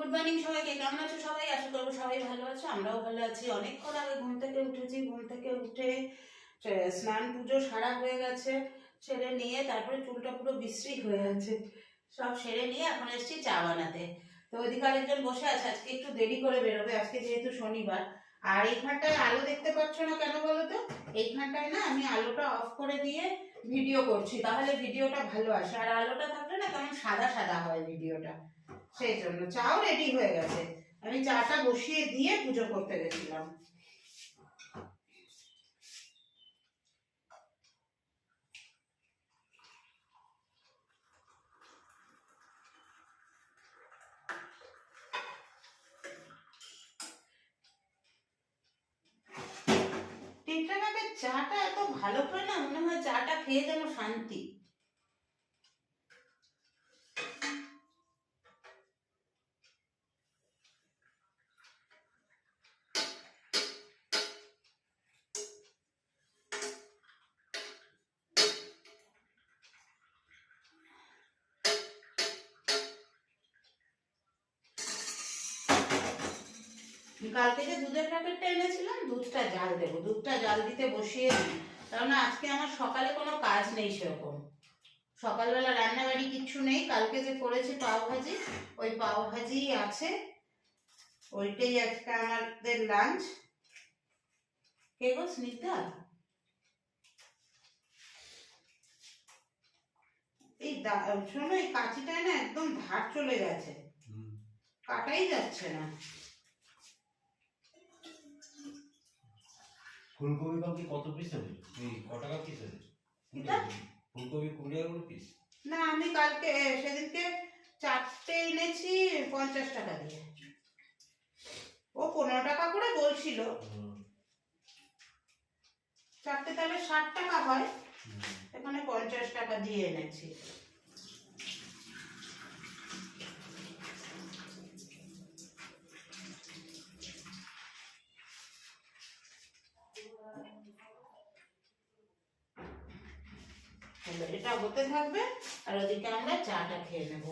Good morning সবাইকে, কেমন আছো সবাই? আশা করবো সবাই ভালো আছো, আমরাও ভালো আছি। অনেকক্ষণ আগে ঘুম থেকে উঠেছি, ঘুম থেকে উঠে স্নান পুজো সারা হয়ে গেছে, সেরে নিয়ে তারপরে চুলটা পুরো বিশ্রী হয়ে আছে, সব সেরে নিয়ে এখন এসেছি চা বানাতে। তো ওইদিকে আরেকজন বসে আছে, আজকে একটু দেরি করে বেরোবে, আজকে যেহেতু শনিবার। আর এইখানটায় আলো দেখতে পাচ্ছ না কেন বলো তো? এইখানটায় না আমি আলোটা অফ করে দিয়ে ভিডিও করছি, তাহলে ভিডিওটা ভালো আসে। আর আলোটা থাকলে না কেমন সাদা সাদা হয় ভিডিওটা, সেই জন্য। চাও রেডি হয়ে গেছে, আমি চাটা বসিয়ে দিয়ে পুজো করতে গেছিলাম। টিকটাকাকে চাটা এত ভালো করে না, মনে হয় চাটা খেয়ে যেন শান্তি। কালকে যে দুধের প্যাকেটটা এনেছিলাম, দুধটা জাল দেবো, দুধটা জাল দিতে বসিয়ে দিই, কারণ আজকে আমার সকালে কোনো কাজ নেই সেরকম। সকালবেলা রান্নাবাড়ি কিচ্ছু নেই, কালকে যে করেছি পাও ভাজি, ওই পাও ভাজি আছে, ওইটাই আজকে আমাদের লাঞ্চ। কে গো স্নিগ্ধা? এই শোনো, এই কাঁচিটায় না একদম ধার চলে গেছে, কাটাই যাচ্ছে না। ফুলকপি কালকে কত পিস হবে? এই ক টাকা পিস আছে? ফুলকপি 20 টাকা করে পিস? না, আমি কালকে সেদিনকে 4টে এনেছি 50 টাকা দিয়ে, ও 15 টাকা করে বলছিল। 4টে তাহলে 60 টাকা হয়, এখানে 50 টাকা দিয়ে এনেছি। এটা হতে থাকবে আর ওদিকে আমরা চাটা খেয়ে নেব।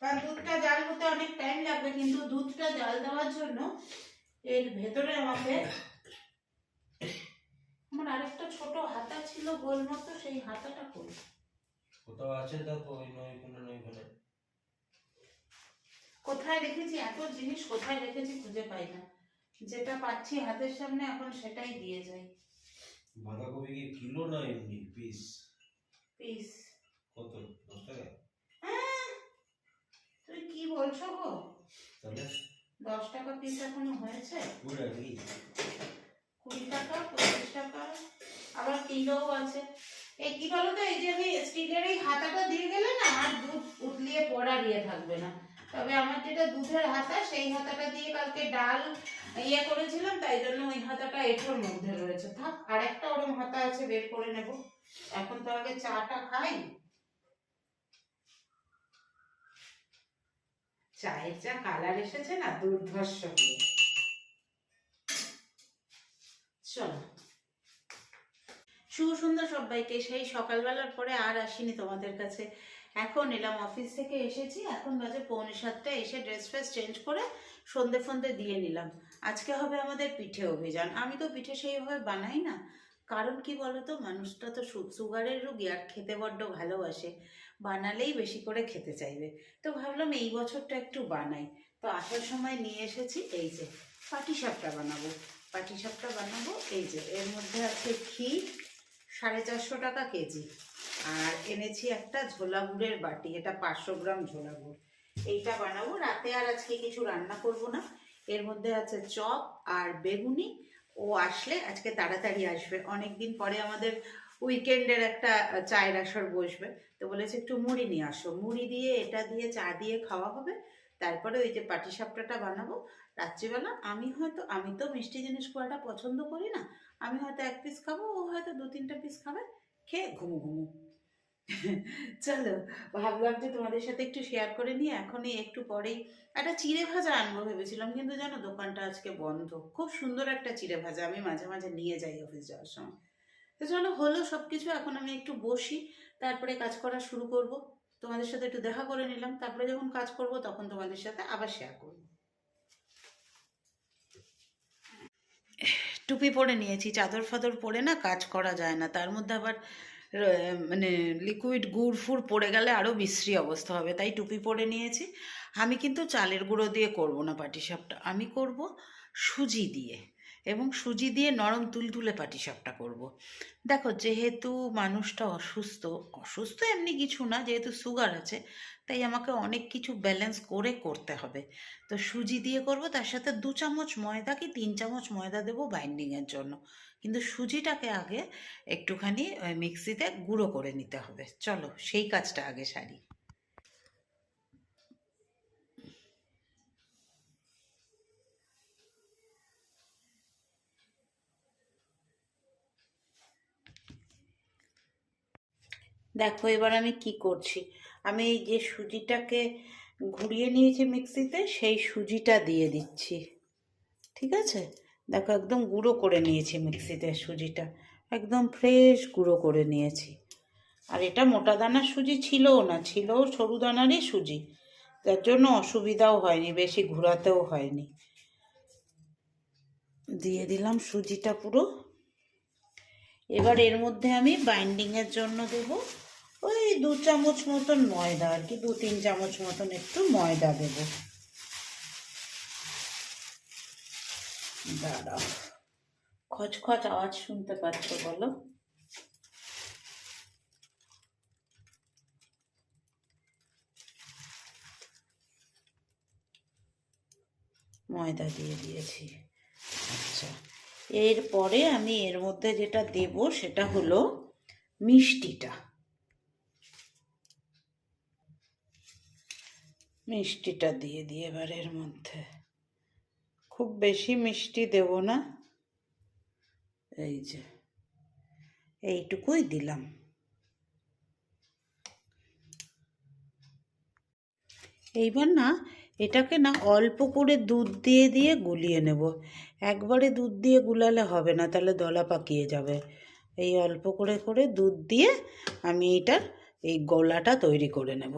কারণ দুধটা জাল হতে অনেক টাইম লাগবে, কিন্তু দুধটা জাল দেওয়ার জন্য এর ভেতরে আমার আরেকটা ছোট হাতা ছিল গোল মতো, সেই হাতাটা কই? কোথাও আছে দেখো, ওই নয় কোনো নয় কোনো। কোথায় রেখেছি এত জিনিস, কোথায় রেখেছি খুঁজে পাই না, যেটা পাচ্ছি হাতের সামনে এখন সেটাই দিয়ে যাই। বাঁধাকপি কি কিলো না এমনি পিস? পিস। কত? 10 টাকা? তুই কি বলছো গো? তাহলে 10 টাকা পিস এখনো হয়েছে? 20 টাকা, 25 টাকা, আবার কিলোও আছে। এই কি বলতো, এই যে আমি স্টিলের এই হাতাটা দিয়ে গেলে না আর দুধ উতলিয়ে পড়ার ইয়ে থাকবে না। তবে আমার যেটা দুধের হাতা, সেই হাতাটা দিয়ে কালকে ডাল ইয়ে করেছিলাম, তাই জন্য ওই হাতাটা এটার মধ্যে রয়েছে। থাক, আর একটা ওরম হাতা আছে, বের করে নেব। এখন তো আগে চাটা খাই। চায়ের যা কালার এসেছে না, দুর্ধর্ষ। চলো, শুভ সন্ধ্যা সবাইকে। সেই সকালবেলার পরে আর আসিনি তোমাদের কাছে, এখন এলাম। অফিস থেকে এসেছি, এখন বাজে 6:45, এসে ড্রেস ফ্রেস চেঞ্জ করে সন্ধে ফন্দে দিয়ে নিলাম। আজকে হবে আমাদের পিঠে অভিযান। আমি তো পিঠে সেইভাবে বানাই না, কারণ কি বলতো, মানুষটা তো সুগারের রুগী আর খেতে বড্ড ভালোবাসে, বানালেই বেশি করে খেতে চাইবে। তো ভাবলাম এই বছরটা একটু বানাই। তো আসার সময় নিয়ে এসেছি এই যে পাটিসাপটা বানাবো। পাটিসাপটা বানাবো, এই যে এর মধ্যে আছে ক্ষীর, 450 টাকা কেজি। আর এনেছি একটা ঝোলা গুড়ের বাটি, এটা 500 গ্রাম ঝোলা গুড়। এইটা বানাবো রাতে, আর আজকে কিছু রান্না করব না। এর মধ্যে আছে চপ আর বেগুনি। ও আসলে, আজকে তাড়াতাড়ি আসবে, অনেকদিন পরে আমাদের উইকেন্ডের একটা চায়ের আসর বসবে। তো বলেছে একটু মুড়ি নিয়ে আসো, মুড়ি দিয়ে এটা দিয়ে চা দিয়ে খাওয়া হবে। তারপরে ওই যে পাটিসাপটাটা বানাবো রাত্রিবেলা। আমি তো মিষ্টি জিনিস খুব একটা পছন্দ করি না, আমি হয়তো 1 পিস খাবো, ও হয়তো 2-3টা পিস খাবে, খেয়ে ঘুমু ঘুমু। চলো, ভাবলাম যে তোমাদের সাথে একটু শেয়ার করে নিয়ে এখনই একটু পরেই একটা চিড়ে ভাজা আনবো ভেবেছিলাম, কিন্তু জানো দোকানটা আজকে বন্ধ। খুব সুন্দর একটা চিড়ে ভাজা, আমি মাঝে মাঝে নিয়ে যাই অফিস যাওয়ার সময়। তো চলো, হলো সব কিছু, এখন আমি একটু বসি, তারপরে কাজ করা শুরু করব। তোমাদের সাথে একটু দেখা করে নিলাম, তারপরে যখন কাজ করব তখন তোমাদের সাথে আবার শেয়ার করব। টুপি পরে নিয়েছি, চাদর ফাদর পরে না কাজ করা যায় না, তার মধ্যে আবার মানে লিকুইড গুড় ফুড় পড়ে গেলে আরও বিশ্রী অবস্থা হবে, তাই টুপি পরে নিয়েছি। আমি কিন্তু চালের গুঁড়ো দিয়ে করব না পাটিসাপটা, আমি করব সুজি দিয়ে, এবং সুজি দিয়ে নরম তুলতুলে পাটিসাপটা করব। দেখো, যেহেতু মানুষটা অসুস্থ, অসুস্থ এমনি কিছু না, যেহেতু সুগার আছে, তাই আমাকে অনেক কিছু ব্যালেন্স করে করতে হবে। তো সুজি দিয়ে করব, তার সাথে 2 চামচ ময়দা কি 3 চামচ ময়দা দেবো বাইন্ডিংয়ের জন্য। কিন্তু সুজিটাকে আগে একটুখানি মিক্সিতে গুঁড়ো করে নিতে হবে। চলো সেই কাজটা আগে সারি। দেখো এবার আমি কি করছি, আমি এই যে সুজিটাকে ঘুরিয়ে নিয়েছি মিক্সিতে, সেই সুজিটা দিয়ে দিচ্ছি। ঠিক আছে, দেখো একদম গুঁড়ো করে নিয়েছি মিক্সিতে, সুজিটা একদম ফ্রেশ গুঁড়ো করে নিয়েছি। আর এটা মোটা দানার সুজি ছিলও না, ছিল সরু দানারই সুজি, তার জন্য অসুবিধাও হয়নি, বেশি ঘোরাতেও হয়নি। দিয়ে দিলাম সুজিটা পুরো। এবার এর মধ্যে আমি বাইন্ডিংয়ের জন্য দেব ওই 2 চামচ মতন ময়দা, আর কি 2-3 চামচ মতন একটু ময়দা দেব। দাঁড়াও, খচখচ আওয়াজ শুনতে পাচ্ছ বলো? ময়দা দিয়ে দিয়েছি। আচ্ছা, এরপরে আমি এর মধ্যে যেটা দেব সেটা হলো মিষ্টিটা। মিষ্টিটা দিয়ে দিয়ে এবার এর মধ্যে খুব বেশি মিষ্টি দেব না, এই যে এইটুকুই দিলাম। এইবার না এটাকে না অল্প করে দুধ দিয়ে দিয়ে গুলিয়ে নেব। একবারে দুধ দিয়ে গুলালে হবে না, তাহলে দলা পাকিয়ে যাবে। এই অল্প করে করে দুধ দিয়ে আমি এইটার এই গোলাটা তৈরি করে নেব।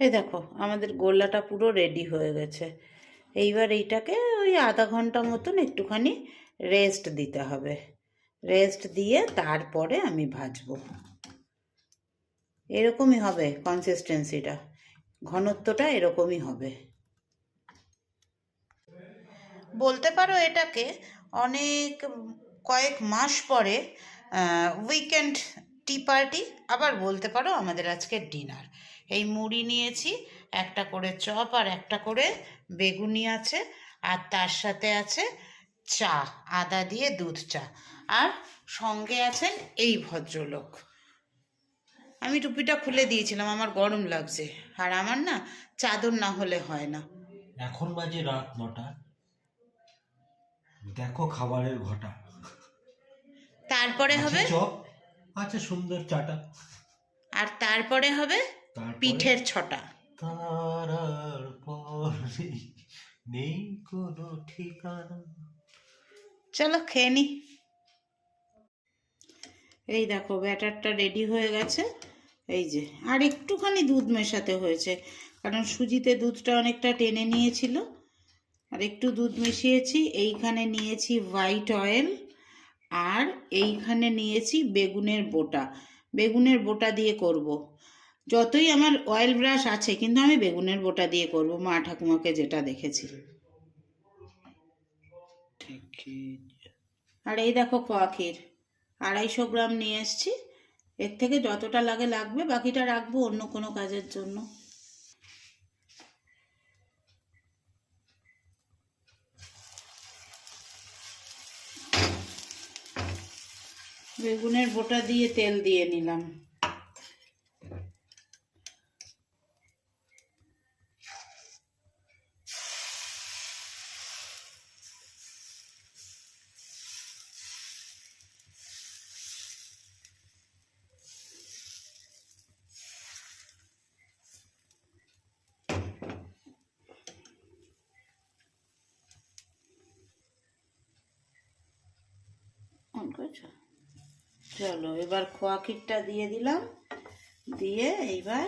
এই দেখো আমাদের গোলাটা পুরো রেডি হয়ে গেছে। এইবার এইটাকে ওই আধা ঘন্টা মতন একটুখানি রেস্ট দিতে হবে। রেস্ট দিয়ে তারপরে আমি ভাজবো। এরকমই হবে কনসিস্টেন্সিটা, ঘনত্বটা এরকমই হবে। বলতে পারো এটাকে অনেক কয়েক মাস পরে উইকেন্ড টি পার্টি, আবার বলতে পারো আমাদের আজকে ডিনার। এই মুড়ি নিয়েছি, একটা করে চপ আর একটা করে বেগুনি আছে, আর তার সাথে আছে চা, আদা দিয়ে দুধ চা, আর সঙ্গে আছেন এই ভদ্রলোক। আমি টুপিটা খুলে দিয়েছিলাম, আমার গরম লাগছে, আর আমার না চাদর না হলে হয় না। এখন বাজে রাত 9টা, দেখো খাবারের ঘটা। তারপরে হবে চপ, আচ্ছা সুন্দর চাটা, আর তারপরে হবে পিঠের ছটা। তারার পরে নেই কোনো ঠিকানা। চলো খেয়ে নি। এই দেখো ব্যাটারটা রেডি হয়ে গেছে। এই যে আর একটুখানি দুধ মেশাতে হয়েছে, কারণ সুজিতে দুধটা অনেকটা টেনে নিয়েছিল। আর একটু দুধ মিশিয়েছি। এইখানে নিয়েছি হোয়াইট অয়েল, আর এইখানে নিয়েছি বেগুনের বোটা। বেগুনের বোটা দিয়ে করব। যতই আমার অয়েল ব্রাশ আছে, কিন্তু আমি বেগুনের বোটা দিয়ে করব, মা ঠাকুমাকে যেটা দেখেছি। আর এই দেখো খোয়া ক্ষীর 250 গ্রাম নিয়ে এসছি। এর থেকে যতটা লাগে লাগবে, বাকিটা রাখবো অন্য কোনো কাজের জন্য। বেগুনের বোটা দিয়ে তেল দিয়ে নিলাম। বুঝছো? চলো এবার খোয়া ক্ষীরটা দিয়ে দিলাম, দিয়ে এইবার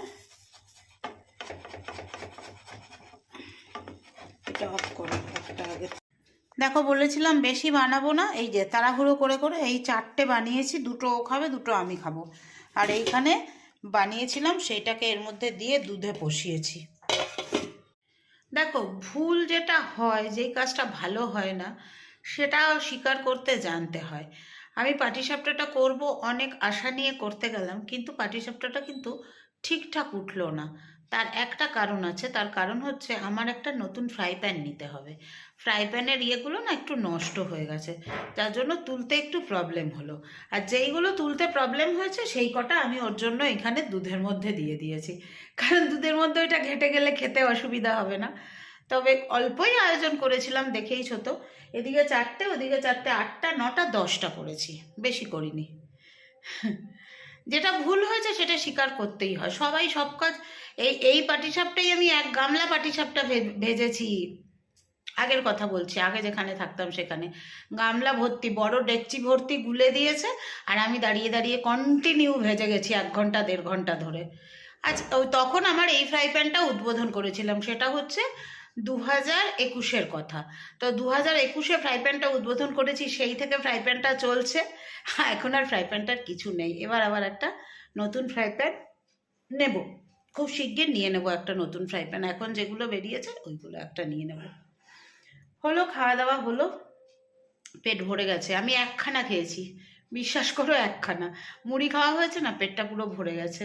এটা অফ করো একটা আগে। দেখো বলেছিলাম বেশি বানাবো না, এই যে তাড়াহুড়ো করে করে এই 4টে বানিয়েছি, 2টো ও খাবে 2টো আমি খাবো। আর এইখানে বানিয়েছিলাম সেইটাকে এর মধ্যে দিয়ে দুধে বসিয়েছি। দেখো ভুল যেটা হয়, যেই কাজটা ভালো হয় না সেটা স্বীকার করতে জানতে হয়। আমি পাটিসাপটাটা করব অনেক আশা নিয়ে করতে গেলাম, কিন্তু পাটিসাপটাটা কিন্তু ঠিকঠাক উঠলো না। তার একটা কারণ আছে, তার কারণ হচ্ছে আমার একটা নতুন ফ্রাই প্যান নিতে হবে। ফ্রাই প্যানের ইয়েগুলো না একটু নষ্ট হয়ে গেছে, যার জন্য তুলতে একটু প্রবলেম হলো। আর যেইগুলো তুলতে প্রবলেম হয়েছে সেই কটা আমি ওর জন্য এখানে দুধের মধ্যে দিয়ে দিয়েছি, কারণ দুধের মধ্যে ওইটা ঘেটে গেলে খেতে অসুবিধা হবে না। তবে অল্পই আয়োজন করেছিলাম, দেখেইছো তো, এদিকে 4টে ওদিকে 4টে, 8টা 9টা 10টা করেছি, বেশি করিনি। যেটা ভুল হয়েছে সেটা স্বীকার করতেই হয়, সবাই সব কাজ। এই পাটিসাপটাই আমি 1 গামলা পাটিসাপটা ভেজেছি। আগের কথা বলছি, আগে যেখানে থাকতাম সেখানে গামলা ভর্তি, বড় ডেকচি ভর্তি গুলে দিয়েছে, আর আমি দাঁড়িয়ে দাঁড়িয়ে কন্টিনিউ ভেজে গেছি 1 ঘন্টা 1.5 ঘন্টা ধরে। আজ তখন আমার এই ফ্রাই প্যানটা উদ্বোধন করেছিলাম, সেটা হচ্ছে 2021-এর কথা। তো 2021-এ ফ্রাই প্যানটা উদ্বোধন করেছি, সেই থেকে ফ্রাই প্যানটা চলছে। এখন আর ফ্রাই প্যানটার কিছু নেই, এবার আবার একটা নতুন ফ্রাই প্যান নেব, খুব শিগগির নিয়ে নেব একটা নতুন ফ্রাই প্যান। এখন যেগুলো বেরিয়েছে ওইগুলো একটা নিয়ে নেব। হলো, খাওয়া দাওয়া হলো, পেট ভরে গেছে। আমি 1খানা খেয়েছি, বিশ্বাস করো 1খানা মুড়ি খাওয়া হয়েছে না, পেটটা পুরো ভরে গেছে।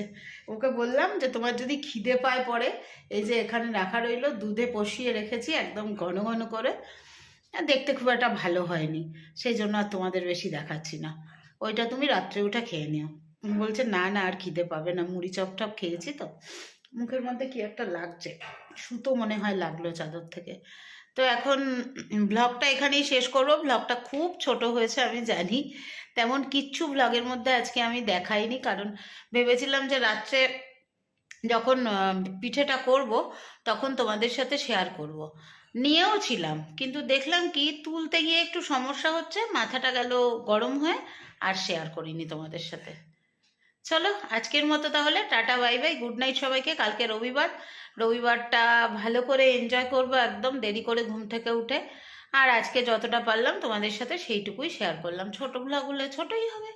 ওকে বললাম যে তোমার যদি খিদে পায় পরে, এই যে এখানে রাখা রইলো, দুধে কষিয়ে রেখেছি একদম ঘন ঘন করে, দেখতে খুব একটা ভালো হয়নি, সেই জন্য আর তোমাদের বেশি দেখাচ্ছি না, ওইটা তুমি রাত্রে উঠে খেয়ে নিও। বলছে না না আর খিদে পাবে না, মুড়ি চপ টপ খেয়েছি তো, মুখের মধ্যে কি একটা লাগছে, সুতো মনে হয় লাগলো চাদর থেকে। তো এখন ব্লগটা এখানেই শেষ করবো। ব্লগটা খুব ছোট হয়েছে আমি জানি, তেমন কিচ্ছু ব্লগের মধ্যে আজকে আমি দেখাইনি, কারণ ভেবেছিলাম যে রাত্রে যখন পিঠেটা করব তখন তোমাদের সাথে শেয়ার করব, নিয়েও ছিলাম, কিন্তু দেখলাম কি তুলতে গিয়ে একটু সমস্যা হচ্ছে, মাথাটা গেল গরম হয়ে, আর শেয়ার করিনি তোমাদের সাথে। চলো আজকের মতো তাহলে tata bye bye, good night সবাইকে। কালকে রবিবার, রবিবারটা ভালো করে এনজয় করবো, একদম দেরি করে ঘুম থেকে উঠে। আর আজকে যতটা পারলাম তোমাদের সাথে সেইটুকুই শেয়ার করলাম, ছোট ব্লগ হলে ছোটই হবে।